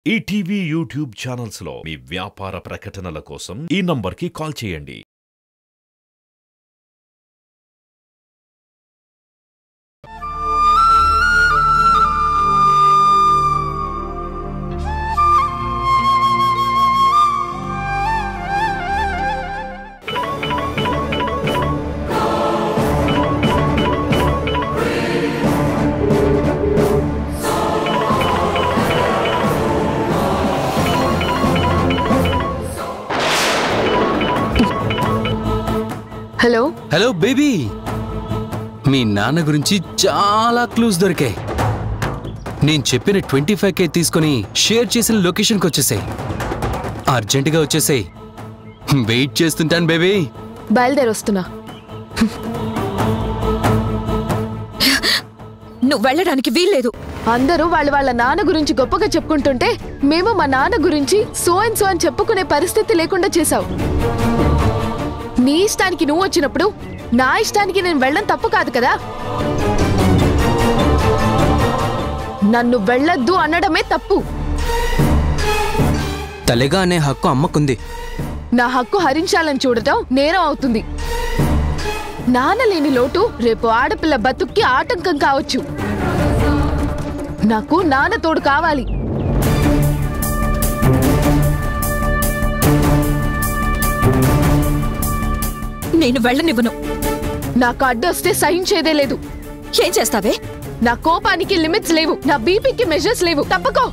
ETV YouTube channels లో మీ వ్యాపార ప్రకటనల కోసం ఈ నంబర్కి కాల్ చేయండి. హలో హలో బేబీ, మీ నాన్న గురించి చాలా క్లూస్ దొరికాయి. నేను చెప్పిన 25K తీసుకొని షేర్ చేసిన లొకేషన్కి వచ్చేసాయి. అర్జెంటుగా వచ్చేసాయి. వెయిట్ చేస్తుంటాను బేబీ. బయలుదేరొస్తున్నా. నువ్వు వెళ్ళడానికి వీల్లేదు. అందరూ వాళ్ళ నాన్న గురించి గొప్పగా చెప్పుకుంటుంటే మేము మా నాన్న గురించి సో అండ్ సో అని చెప్పుకునే పరిస్థితి లేకుండా చేశావు. నీ ఇష్టానికి నువ్వు వచ్చినప్పుడు నా ఇష్టానికి నేను వెళ్ళడం తప్పు కాదు కదా. నన్ను వెళ్ళొద్దు అనడమే తప్పు. తల్లిగా అనే హక్కు అమ్మకుంది. నా హక్కు హరించాలని చూడటం నేరం అవుతుంది. నాన్న లేని లోటు రేపు ఆడపిల్ల బతుక్కి ఆటంకం కావచ్చు. నాకు నాన్న తోడు కావాలి. నేను వెళ్ళనివ్వను. నాకు అడ్డొస్తే సహించేదే లేదు. ఏం చేస్తావే? నా కోపానికి లిమిట్స్ లేవు, నా బీపీకి మెజర్స్ లేవు. తప్పకో.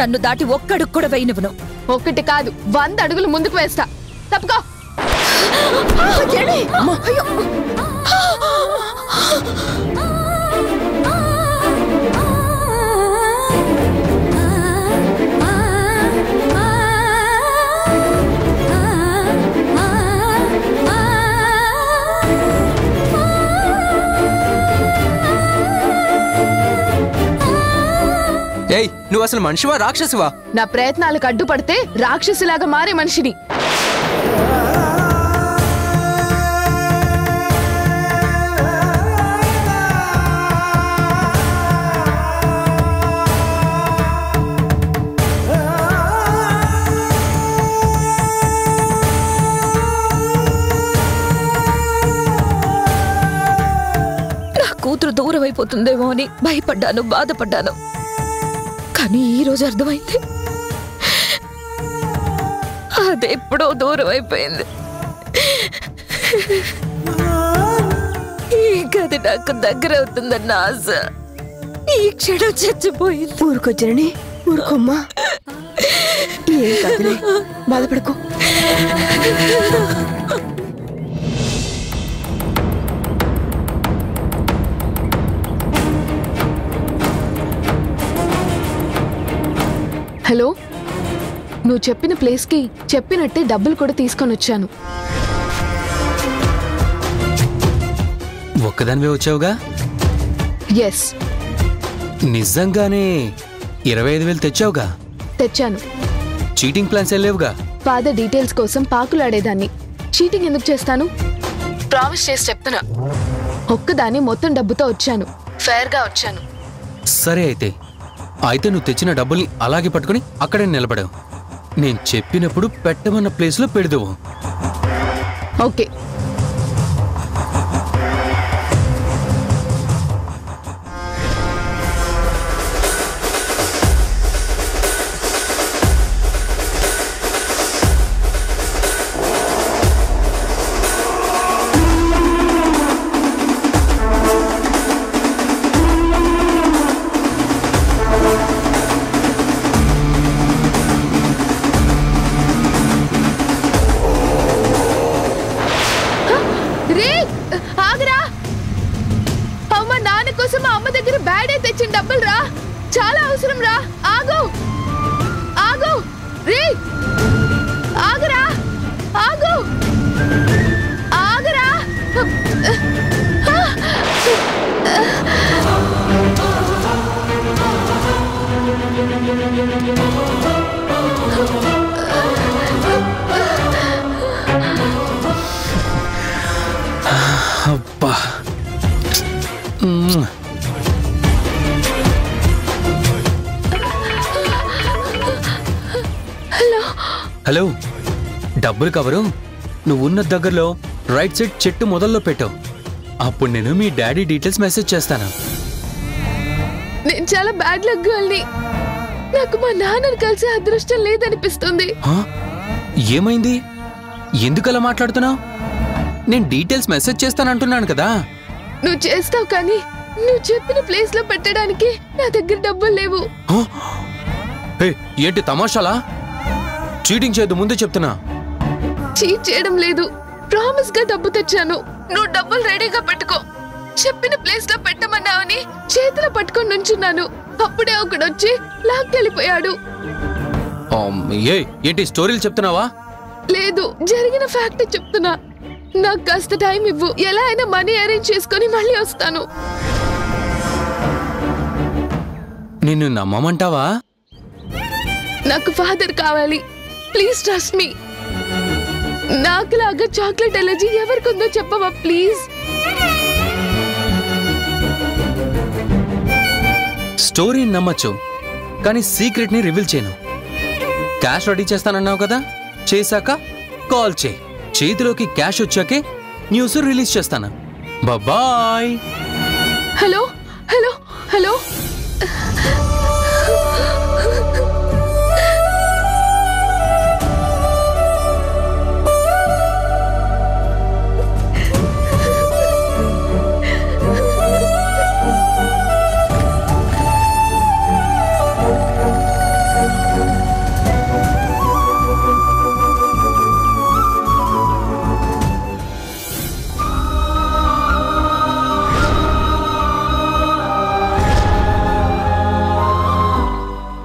నన్ను దాటి ఒక్కడుగు కూడా వేయనివ్వను. ఒకటి కాదు 100 అడుగులు ముందుకు వేస్తా. తప్పకో. ఏయ్, నువ్వు అసలు మనిషివా రాక్షసివా? నా ప్రయత్నాలకు అడ్డుపడితే రాక్షసిలాగా మారే మనిషిని. నా కూతురు దూరం అయిపోతుందేమో అని భయపడ్డాను, బాధపడ్డాను. కానీ ఈ రోజు అర్థమైంది, అదెప్పుడో దూరం అయిపోయింది. ఈ గది నాకు దగ్గర అవుతుందన్న ఆశ ఈ క్షణం చచ్చిపోయింది. ఊరుకొచ్చరని ఊరుకోమ్మా, ఏం కాదులే, బాధపడుకో. హలో, నువ్వు చెప్పిన ప్లేస్కి చెప్పినట్టే డబ్బులు కూడా తీసుకొని వచ్చాను. ఒక్కదానివే వచ్చావుగా? ఎస్, నిజంగానే 25,000 తెచ్చావుగా? తెచ్చాను. చీటింగ్ ప్లాన్స్ ఏం లేవుగా? ఫాదర్ డీటెయిల్స్ కోసం పాకులాడేదాన్ని. చీటింగ్ ఎందుకు చేస్తాను? ప్రామిస్ చేసి చెప్తున్నా, ఒక్కదాన్ని మొత్తం డబ్బుతో వచ్చాను. ఫేర్గా వచ్చాను. సరే అయితే నువ్వు తెచ్చిన డబ్బుల్ని అలాగే పట్టుకుని అక్కడే నిలబడావు. నేను చెప్పినప్పుడు పెట్టమన్న ప్లేస్లో పెడదువు. ఓకే. అమ్మ దగ్గర బ్యాడే తెచ్చిన డబ్బులు రా, చాలా అవసరం రా. ఆగు ఆగు రే, ఆగురా, ఆగు ఆగురా. అబ్బా, హలో, డబ్బులు కవరు నువ్వున్న దగ్గరలో రైట్ సైడ్ చెట్టు మొదల్లో పెట్టావు. అప్పుడు నేను మీ డాడీ డీటెయిల్స్ మెసేజ్ చేస్తాను. నేను చాలా బ్యాడ్ లక్ గర్ల్ని. నాకు మా నాన్నని కలిసే అదృష్టం లేదనిపిస్తుంది. ఏమైంది? ఎందుకలా మాట్లాడుతున్నావు? నేను డీటెయిల్స్ మెసేజ్ చేస్తానంటున్నాను కదా. నువ్వు చేస్తావు, కానీ నువ్వు చెప్పిన ప్లేస్ లో పెట్టడానికి నా దగ్గర డబ్బులు లేవు. ఏంటి తమాషాలా? చీటింగ్ చేయదు, ముందే చెప్తున్నా. చీట్ చేయడం లేదు, ప్రామిస్ గా డబ్బు తెచ్చాను. నువ్వు డబ్బులు రెడీగా పెట్టుకో. చెప్పిన ప్లేస్ లో పెట్టమన్నావని చేతిలో పట్టుకొని నుంచున్నాను. అప్పుడే ఒకడొచ్చి లాక్కెళ్ళిపోయాడు. ఏంటి స్టోరీలు చెప్తున్నావా? లేదు, జరిగిన ఫ్యాక్ట్ చెప్తున్నా. నాకు కాస్త టైం ఇవ్వు. ఎలా అయినా మనీ అరేంజ్ చేసుకొని మళ్ళీ వస్తాను. నిన్ను నమ్మమంటావా? నాకు ఫాదర్ కావాలి. Please trust me. నాకులాగా చాక్లెట్ ఎలర్జీ ఎవరికుందో చెప్పవా ప్లీజ్? స్టోరీని నమ్మచ్చు, కానీ సీక్రెట్ ని రివీల్ చేయను. క్యాష్ రెడీ చేస్తానన్నావు కదా, చేశాక కాల్ చేయి. చేతిలోకి క్యాష్ వచ్చాకే న్యూస్ రిలీజ్ చేస్తాను. బాయ్. Hello hello hello.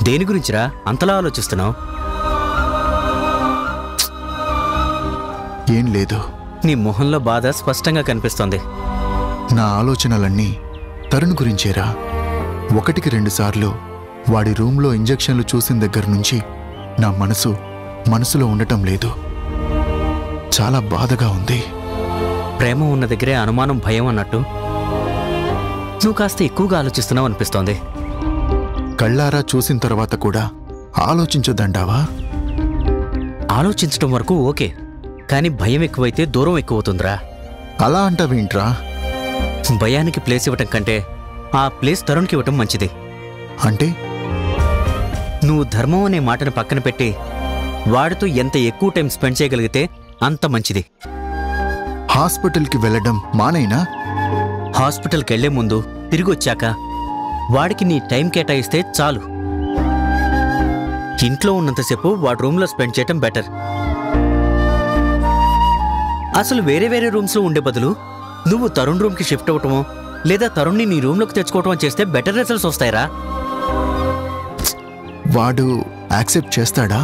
దేని గురించిరా అంతలా ఆలోచిస్తున్నావు? ఏం లేదు. నీ మొహంలో బాధ స్పష్టంగా కనిపిస్తోంది. నా ఆలోచనలన్నీ తరుణ్ గురించేరా. 1-2 సార్లు వాడి రూమ్లో ఇంజెక్షన్లు చూసిన దగ్గర నుంచి నా మనసులో ఉండటం లేదు. చాలా బాధగా ఉంది. ప్రేమ ఉన్న దగ్గరే అనుమానం, భయం అన్నట్టు నువ్వు కాస్త ఎక్కువగా ఆలోచిస్తున్నావు అనిపిస్తోంది. కళ్ళారా చూసిన తర్వాత కూడా ఆలోచించొద్దంటావా? ఆలోచించడం వరకు ఓకే, కానీ భయం ఎక్కువైతే దూరం ఎక్కువవుతుందిరా. అలా అంటావేంట్రా? భయానికి ప్లేస్ ఇవ్వటం కంటే ఆ ప్లేస్ తరుణ్కి ఇవ్వటం మంచిది. అంటే నువ్వు ధర్మం అనే మాటను పక్కన పెట్టి వాడితో ఎంత ఎక్కువ టైం స్పెండ్ చేయగలిగితే అంత మంచిది. హాస్పిటల్కి వెళ్ళడం మానైనా? హాస్పిటల్కి వెళ్లే ముందు, తిరిగి వచ్చాక వాడికి నీ టైం కేటాయిస్తే చాలు. ఇంట్లో ఉన్నంతసేపు వాడి రూమ్లో స్పెండ్ చేయటం బెటర్. అసలు వేరే వేరే రూమ్స్లో ఉండే బదులు నువ్వు తరుణ్ రూమ్కి షిఫ్ట్ అవ్వటమో లేదా తరుణ్ని నీ రూమ్లోకి తెచ్చుకోవటమో చేస్తే బెటర్ రిజల్ట్స్ వస్తాయిరా. వాడు యాక్సెప్ట్ చేస్తాడా?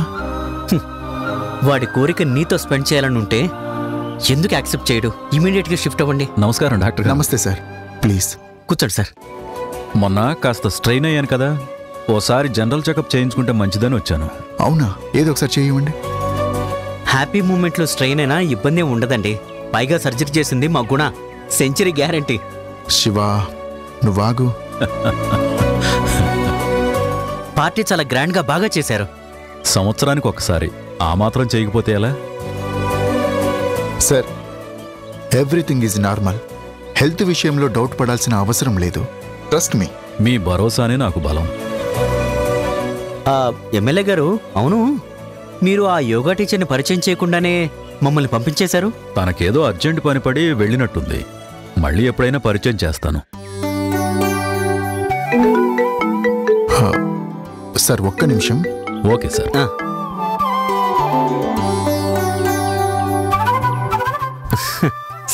వాడి కోరిక నీతో స్పెండ్ చేయాలని ఉంటే ఎందుకు యాక్సెప్ట్ చేయడు? ఇమీడియట్గా షిఫ్ట్ అవ్వండి. నమస్కారం డాక్టర్. నమస్తే సార్. ప్లీజ్ కూర్చోండి సార్. మొన్న కాస్త స్ట్రెయిన్ అయ్యాను కదా, ఓసారి జనరల్ చెకప్ చేయించుకుంటే మంచిదని వచ్చాను. అవునా? ఏదో ఒకసారి చేయండి. హ్యాపీ మూమెంట్లో స్ట్రెయిన్ అయినా ఇబ్బంది ఉండదండి. పైగా సర్జరీ చేసింది మా గుణ. Century guarantee. శివా, నువ్వాగు. పార్టీ చాలా గ్రాండ్గా బాగా చేశారు. సంవత్సరానికి ఒకసారి ఆ మాత్రం చేయకపోతే ఎలా? Sir, everything is normal. Health విషయంలో డౌట్ పడాల్సిన అవసరం లేదు. Trust me. మీ భరోసానే నాకు బలం. ఎమ్మెల్యే గారు, అవును, మీరు ఆ యోగా టీచర్ని పరిచయం చేయకుండానే మమ్మల్ని పంపించేశారు. తనకేదో అర్జెంట్ పని పడి వెళ్ళినట్టుంది. మళ్ళీ ఎప్పుడైనా పరిచయం చేస్తాను. సార్, ఒక్క నిమిషం. Okay sir.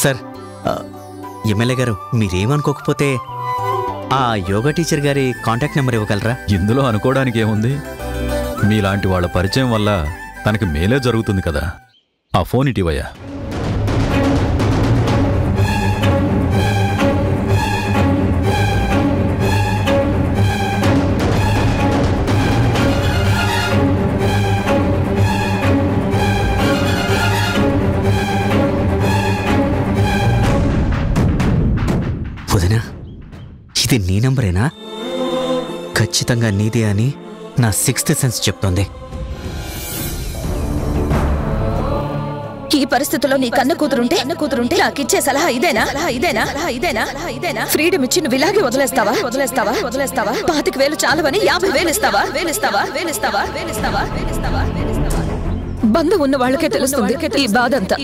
సార్, ఎమ్మెల్యే గారు, మీరేమనుకోకపోతే ఆ యోగా టీచర్ గారి కాంటాక్ట్ నెంబర్ ఇవ్వగలరా? ఇందులో అనుకోవడానికి ఏముంది? మీలాంటి వాళ్ళ పరిచయం వల్ల తనకి మేలే జరుగుతుంది కదా. ఆ ఫోన్ ఇటీవయ్యా. వదినా, ఇది నీ నంబరేనా? ఖచ్చితంగా నీదే అని నా 6th సెన్స్ చెప్తోంది. ఈ పరిస్థితుల్లో నీ కన్న కూతురుంటే నాకు ఇచ్చే సలహా ఇదేనా ఫ్రీడమ్ ఇచ్చి నువ్వు ఇలాగే వదిలేస్తావా 25,000 చాలవని 50,000 ఇస్తావా బంధం ఉన్న వాళ్ళకే తెలుస్తుంది ఈ బాధంతా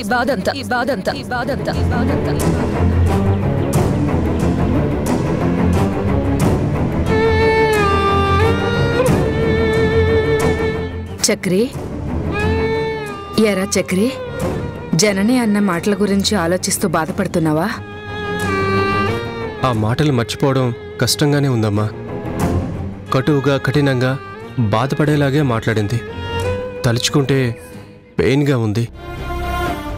చక్రి, ఎరా చక్రి, జనని అన్న మాటల గురించి ఆలోచిస్తూ బాధపడుతున్నావా? ఆ మాటలు మర్చిపోవడం కష్టంగానే ఉందమ్మా. కటువుగా కఠినంగా బాధపడేలాగే మాట్లాడింది. తలుచుకుంటే పెయిన్గా ఉంది.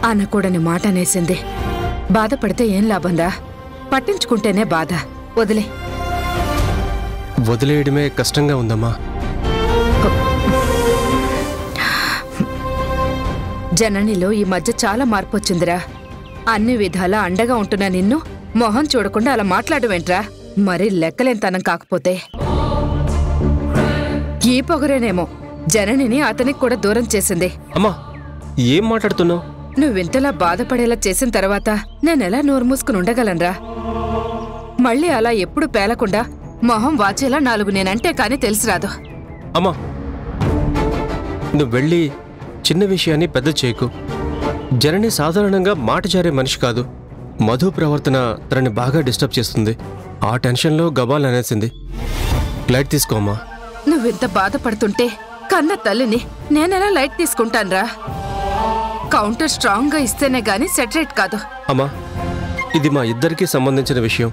అనకూడని మాట అనేసింది. బాధపడితే ఏం లాభందా? పట్టించుకుంటేనే బాధ. వదిలేయడమే కష్టంగా ఉందమ్మా. జననిలో ఈ మధ్య చాలా మార్పు వచ్చిందిరా. అన్ని విధాలా అండగా ఉంటున్నా నిన్ను మొహం చూడకుండా అలా మాట్లాడవేంట్రా? మరి లెక్కలేనితనం కాకపోతే ఈ పొగరేనేమో జననిని అతనికి కూడా దూరం చేసింది. అమ్మా, ఏం మాట్లాడుతున్నావు? నువ్వింతలా బాధపడేలా చేసిన తర్వాత నేనెలా నోరు మూసుకుని ఉండగలనరా? మళ్ళీ అలా ఎప్పుడు పేలకుండా మొహం వాచేలా 4 నేనంటే కాని తెలిసిరాదు. అమ్మా, నువ్వు వెళ్ళి చిన్న విషయాన్ని పెద్ద చేయకు. జనని సాధారణంగా మాట జారే మనిషి కాదు. మధు ప్రవర్తన తనని బాగా డిస్టర్బ్ చేస్తుంది. ఆ టెన్షన్లో గబాల్ అనేసింది. లైట్ తీసుకోమ్మా. నువ్వింత బాధపడుతుంటే కన్న తల్లిని నేనెలా లైట్ తీసుకుంటాన్రా? కౌంటర్ స్ట్రాంగ్ గా ఇస్తేనే గాని సెటరేట్ కాదు. అమ్మా, ఇది మా ఇద్దరికీ సంబంధించిన విషయం.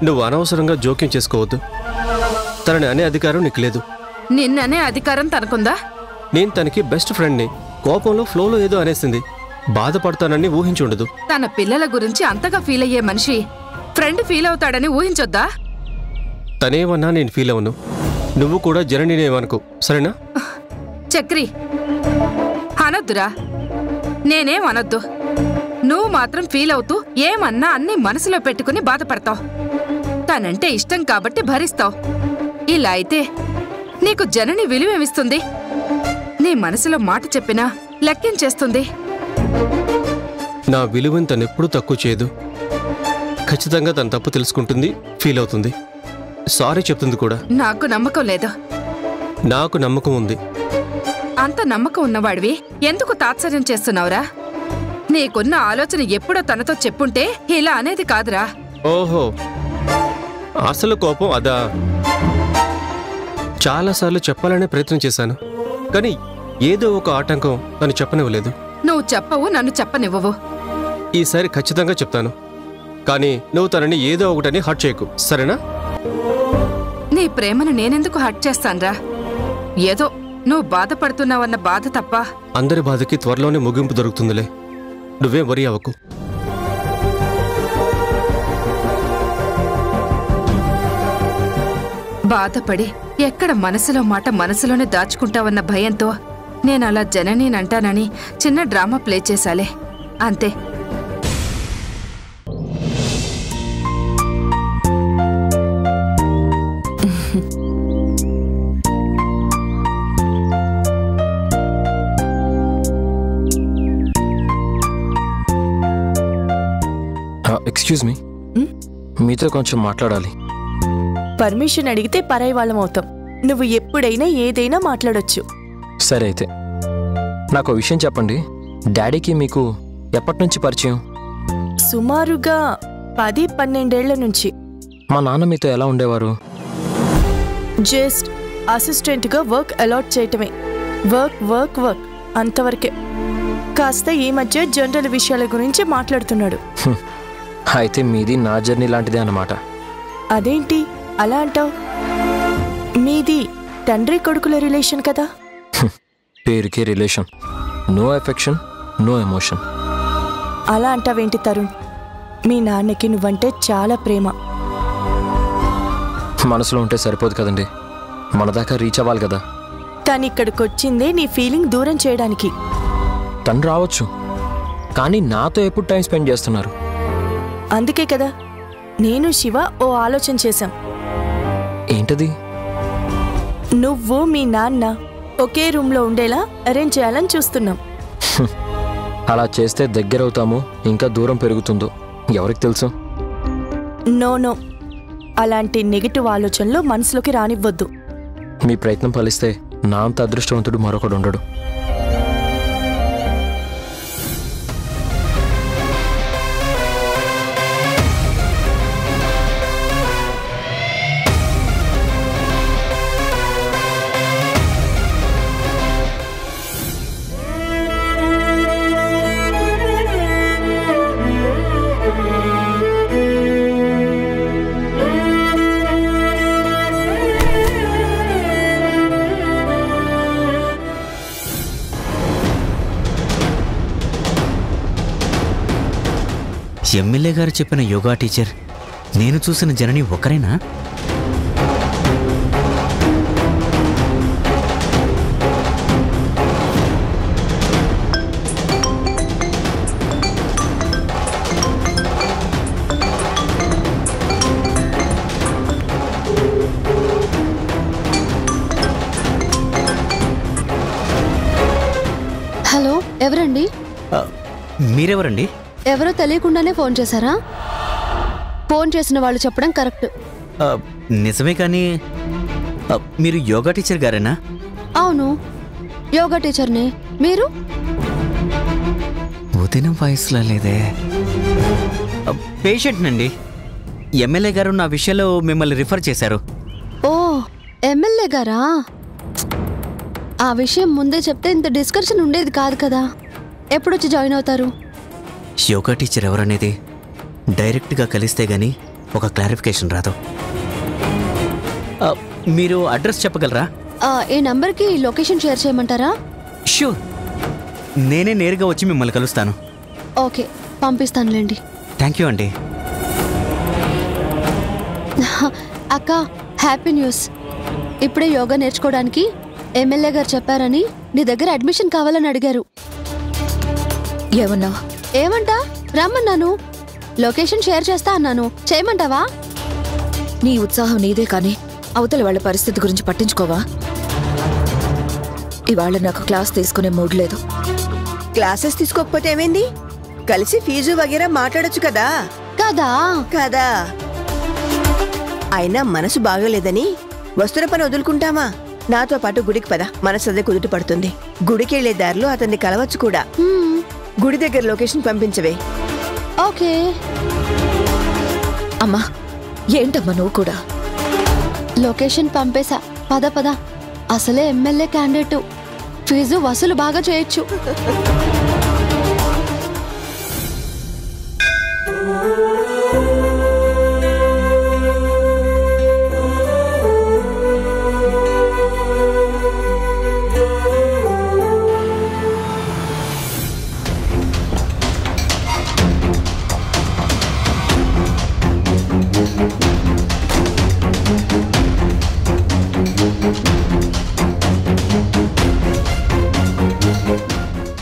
నువ్వు అనవసరంగా జోక్యం చేసుకోవద్దు. తనని అనే అధికారం నీకు లేదు. నిన్ననే అధికారం తనకుందా? నేను తనకి బెస్ట్ ఫ్రెండ్ని. కోపంలో ఫ్లోలో ఏదో అనేసింది. బాధపడతానని ఊహించుండదు. తన పిల్లల గురించి అంతగా ఫీల్ అయ్యే మనిషి ఫ్రెండ్ ఫీల్ అవుతాడని ఊహించొద్దా? తనేమన్నా నేను ఫీల్ అవును. నువ్వు కూడా జననినేమనుకో, సరేనా? చక్రి, అనొద్దురా. నేనేం అనొద్దు. నువ్వు మాత్రం ఫీల్ అవుతూ ఏమన్నా అన్ని మనసులో పెట్టుకుని బాధపడతావు. తనంటే ఇష్టం కాబట్టి భరిస్తావు. ఇలా అయితే నీకు జనని విలువేమిస్తుంది? నీ మనసులో మాట చెప్పినా లెక్కించేస్తుంది. నా విలువని తనెప్పుడూ తక్కువ చేయదు. ఖచ్చితంగా తన తప్పు తెలుసుకుంటుంది, ఫీల్ అవుతుంది, సారీ చెప్తుంది కూడా. నాకు నమ్మకం లేదు. నాకు నమ్మకం ఉంది. అంత నమ్మకం ఉన్నవాడివి ఎందుకు తాత్సర్యం చేస్తున్నావురా? నీకున్న ఆలోచన ఎప్పుడో తనతో చెప్పుంటే ఇలా అనేది కాదురా. ఓహో, అసలు కోపం అదా? చాలాసార్లు చెప్పాలనే ప్రయత్నం చేశాను, కానీ ఏదో ఒక ఆటంకం తను చెప్పనివ్వలేదు. నువ్వు చెప్పవు, నన్ను చెప్పనివ్వవు. ఈసారి ఖచ్చితంగా చెప్తాను, కానీ నువ్వు తనని ఏదో ఒకటని హర్ట్ చేయకు, సరేనా? నీ ప్రేమను నేనెందుకు హర్ట్ చేస్తాన్రా? ఏదో నువ్వు బాధపడుతున్నావన్న బాధ తప్ప. అందరి బాధకి త్వరలోనే ముగింపు దొరుకుతుందిలే, నువ్వేం వరి అవ్వకు. బాధపడి ఎక్కడ మనసులో మాట మనసులోనే దాచుకుంటావన్న భయంతో నేనలా జననీనంటానని చిన్న డ్రామా ప్లే చేశాలే, అంతే. ఎక్స్క్యూజ్ మీ, మీతో కొంచెం మాట్లాడాలి. పర్మిషన్ అడిగితే పరాయి వాళ్ళం అవుతాం. నువ్వు ఎప్పుడైనా ఏదైనా మాట్లాడొచ్చు. సరే అయితే నాకు విషయం చెప్పండి. డాడీకి మీకు ఎప్పటి నుంచి పరిచయం? సుమారుగా 10-12 ఏళ్ల నుంచి. మా నాన్న మీతో ఎలా ఉండేవారు? జస్ట్ అసిస్టెంట్గా వర్క్ అలాట్ చేయటమే. వర్క్ వర్క్ వర్క్ అంతవరకే. కాస్త ఈ మధ్య జనరల్ విషయాల గురించి మాట్లాడుతున్నాడు. అయితే మీది నా జర్నీ లాంటిదే అన్నమాట. అదేంటి అలా అంటావు? మీది తండ్రి కొడుకుల రిలేషన్ కదా? పేరుకే relation, no affection, no emotion. అలా అంటావేంటి తరుణ్? మీ నాన్నకి నువ్వంటే చాలా ప్రేమ. మనసులో ఉంటే సరిపోదు కదండి, మన దాకా రీచ్ అవ్వాలి కదా. కానీ ఇక్కడికి వచ్చిందే నీ ఫీలింగ్ దూరం చేయడానికి. తను రావచ్చు, కానీ నాతో ఎప్పుడు టైం స్పెండ్ చేస్తున్నారు? అందుకే కదా నేను శివ ఓ ఆలోచన చేశాం. ఏంటది? నువ్వు మీ నాన్న ఒకే రూమ్లో ఉండేలా అరేంజ్ చేయాలని చూస్తున్నాం. అలా చేస్తే దగ్గరవుతామో ఇంకా దూరం పెరుగుతుందో ఎవరికి తెలుసు. నో నో, అలాంటి నెగిటివ్ ఆలోచనలు మనసులోకి రానివ్వద్దు. మీ ప్రయత్నం ఫలిస్తే నా అంత అదృష్టవంతుడు మరొకడు ఉండడు. ఎమ్మెల్యే గారు చెప్పిన యోగా టీచర్ నేను చూసిన జనని ఒకరేనా? హలో, ఎవరండి? మీరెవరండి? ఎవరో తెలియకుండానే ఫోన్ చేశారా? ఫోన్ చేసిన వాళ్ళు చెప్పడం కరెక్ట్. నిజమే, కానీ మీరు యోగా టీచర్ గారేనా? అవును, యోగా టీచర్ని. మీరు? ఉదయం వయసులో లేదే. పేషెంట్ నండి. ఎమ్మెల్యే గారు నా విషయంలో మిమ్మల్ని రిఫర్ చేశారు. ఓ, ఎమ్మెల్యే గారా? ఆ విషయం ముందే చెప్తే ఇంత డిస్కషన్ ఉండేది కాదు కదా. ఎప్పుడొచ్చి జాయిన్ అవుతారు? యోగా టీచర్ ఎవరనేది డైరెక్ట్గా కలిస్తే గానీ ఒక క్లారిఫికేషన్ రాదు. మీరు అడ్రస్ చెప్పగలరా? ఈ నంబర్కి లొకేషన్ షేర్ చేయమంటారా? షూర్, నేనే నేరుగా వచ్చి మిమ్మల్ని కలుస్తాను. ఓకే, పంపిస్తానులేండి. థ్యాంక్ యూ అండి. అక్క, హ్యాపీ న్యూస్. ఇప్పుడే యోగా నేర్చుకోవడానికి ఎమ్మెల్యే గారు చెప్పారని నీ దగ్గర అడ్మిషన్ కావాలని అడిగారు. ఏమన్నా? ఏమంటా? రమ్మన్నాను. లొకేషన్ షేర్ చేస్తా అన్నాను. చేయమంటావా? నీ ఉత్సాహం నీదే కానీ అవతల వాళ్ళ పరిస్థితి గురించి పట్టించుకోవా? ఇవాళ నాకు క్లాస్ తీసుకునే మూడ్ లేదు. క్లాసెస్ తీసుకోకపోతే ఏమైంది? కలిసి ఫీజు వగేరా మాట్లాడొచ్చు కదా. కదా కదా. అయినా మనసు బాగలేదని వస్తున్న పని వదులుకుంటామా? నాతో పాటు గుడికి పద, మనసు అదే కుదుట పడుతుంది. గుడికి వెళ్లే దారిలో అతన్ని కలవచ్చు కూడా. గుడి దగ్గర లొకేషన్ పంపించవే. ఓకే. అమ్మా, ఏంటమ్మా నువ్వు కూడా? లొకేషన్ పంపేశా, పద పద. అసలే ఎమ్మెల్యే క్యాండిడేట్, ఫీజు వసూలు బాగా చేయొచ్చు.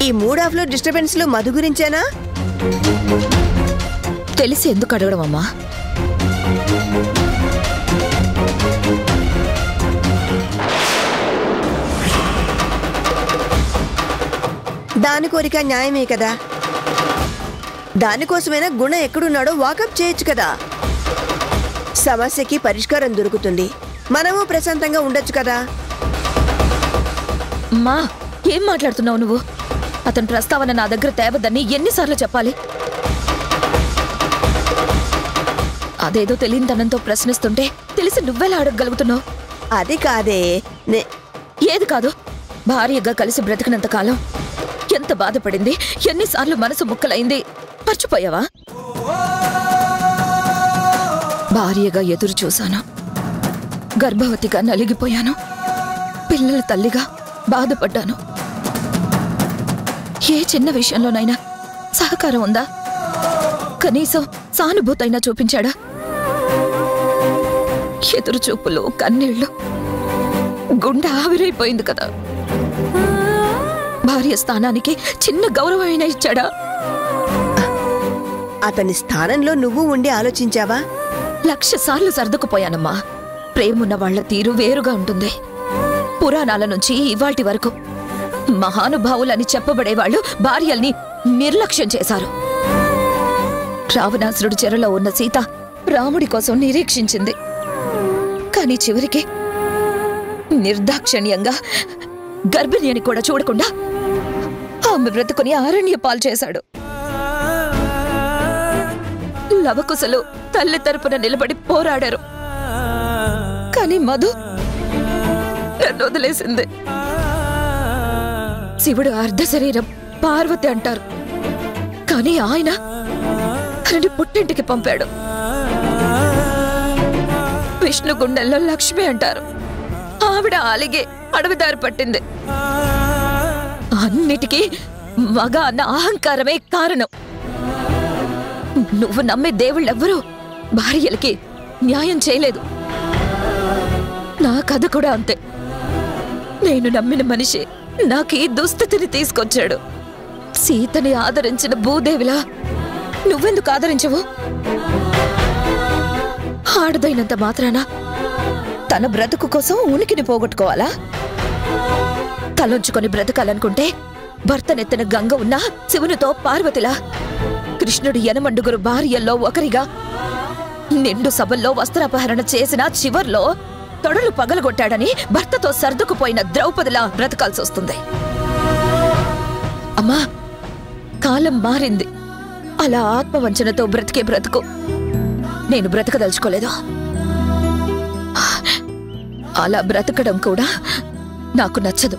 ఈ మూడ్ ఆఫ్ లో డిస్టర్బెన్స్ లో మధు గురించేనా? తెలిసి ఎందుకు అడగడం అమ్మా? దాని కోరిక న్యాయమే కదా. దానికోసమైనా గుణ ఎక్కడున్నాడో వాకప్ చేయొచ్చు కదా. సమస్యకి పరిష్కారం దొరుకుతుంది. మనము ప్రశాంతంగా ఉండొచ్చు కదా. అమ్మా, ఏం మాట్లాడుతున్నావు నువ్వు? అతని ప్రస్తావన నా దగ్గర తేవద్దని ఎన్నిసార్లు చెప్పాలి? అదేదో తెలియనితనంతో ప్రశ్నిస్తుంటే తెలిసి నువ్వెలా అడగగలుగుతున్నావు? అది కాదే. ఏది కాదు? భార్యగా కలిసి బ్రతికినంత కాలం ఎంత బాధపడింది, ఎన్నిసార్లు మనసు ముక్కలైంది మర్చిపోయావా? భార్యగా ఎదురు చూశాను, గర్భవతిగా నలిగిపోయాను, పిల్లల తల్లిగా బాధపడ్డాను. ఏ చిన్న విషయంలోనైనా సహకారం ఉందా? కనీసం సానుభూతైనా చూపించాడా? ఎదురు చూపులు, కన్నీళ్లు, గుండె ఆవిరైపోయింది కదా. భార్య స్థానానికి చిన్న గౌరవమైనా ఇచ్చాడా? అతని స్థానంలో నువ్వు ఉండి ఆలోచించావా? 1,00,000 సార్లు సర్దుకుపోయానమ్మా. ప్రేమున్న వాళ్ల తీరు వేరుగా ఉంటుంది. పురాణాల నుంచి ఇవాల్టి వరకు మహానుభావులని చెప్పబడేవాళ్లు భార్యల్ని నిర్లక్ష్యం చేశారు. రావణాసురుడి చెరలో ఉన్న సీత రాముడి కోసం నిరీక్షించింది. కానీ చివరికి నిర్దాక్షిణ్యంగా గర్భిణి అని కూడా చూడకుండా ఆమె బ్రతుకుని అరణ్య పాలు చేశాడు. లవకుశలు తల్లి తరపున నిలబడి పోరాడారు. కానీ మధు నన్ను వదిలేసింది. శివుడు అర్ధ శరీరం పార్వతి అంటారు, కానీ ఆయన తనని పుట్టింటికి పంపాడు. విష్ణు గుండెల్లో లక్ష్మి అంటారు, ఆవిడ అలిగే అడవిదారి పట్టింది. అన్నిటికీ మగ అన్న అహంకారమే కారణం. నువ్వు నమ్మే దేవుళ్ళెవ్వరూ భార్యలకి న్యాయం చేయలేదు. నా కథ కూడా అంతే. నేను నమ్మిన మనిషి నాకు ఈ దుస్థితిని తీసుకొచ్చాడు. సీతని ఆదరించిన భూదేవిలా నువ్వెందుకు ఆదరించవు? ఆడదైనంత మాత్రాన తన బ్రతుకు కోసం ఉనికిని పోగొట్టుకోవాలా? తలొంచుకొని బ్రతకాలనుకుంటే భర్తనెత్తిన గంగ ఉన్నా శివునితో పార్వతిలా, కృష్ణుడి యనమండుగురు భార్యల్లో ఒకరిగా, నిండు సభల్లో వస్త్రాపహరణ చేసిన చివర్లో తొడలు పగలగొట్టాడని భర్తతో సర్దుకుపోయిన ద్రౌపదిలా బ్రతకాల్సి వస్తుంది. అమ్మా, కాలం మారింది. అలా ఆత్మవంచనతో బ్రతికే బ్రతుకు నేను బ్రతకదలుచుకోలేదు. అలా బ్రతకడం కూడా నాకు నచ్చదు.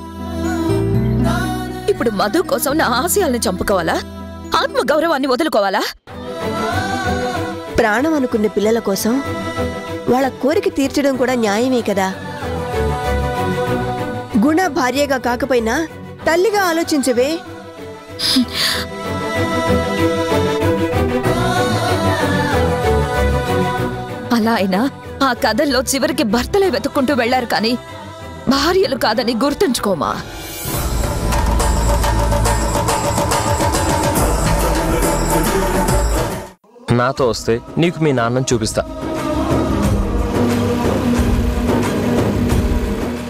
ఇప్పుడు మధు కోసం నా ఆశయాల్ని చంపుకోవాలా? ఆత్మగౌరవాన్ని వదులుకోవాలా? ప్రాణం అనుకున్న పిల్లల కోసం వాళ్ళ కోరిక తీర్చడం కూడా న్యాయమే కదా. గుణ భార్యగా కాకపోయినా తల్లిగా ఆలోచించవే. అలా అయినా ఆ కథల్లో చివరికి భర్తలే వెతుక్కుంటూ వెళ్లారు, కానీ భార్యలు కాదని గుర్తుంచుకోమా. నాతో వస్తే నీకు మీ నాన్నని చూపిస్తా.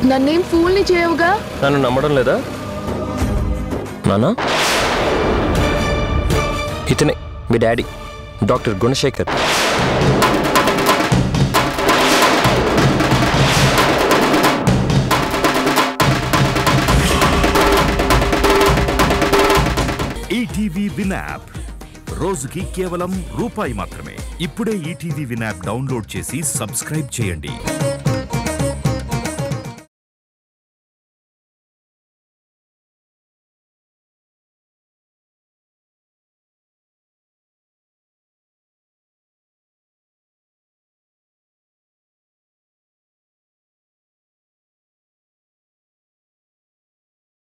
నన్నేం ఫూల్ని చేయవుగా? నన్ను నమ్మడం లేదా నాన్న? ఇతనే మీ daddy, doctor Gunashekar. ETV win app రోజుకి కేవలం రూపాయి మాత్రమే. ఇప్పుడే ఈటీవీ విన్ యాప్ డౌన్లోడ్ చేసి సబ్స్క్రైబ్ చేయండి.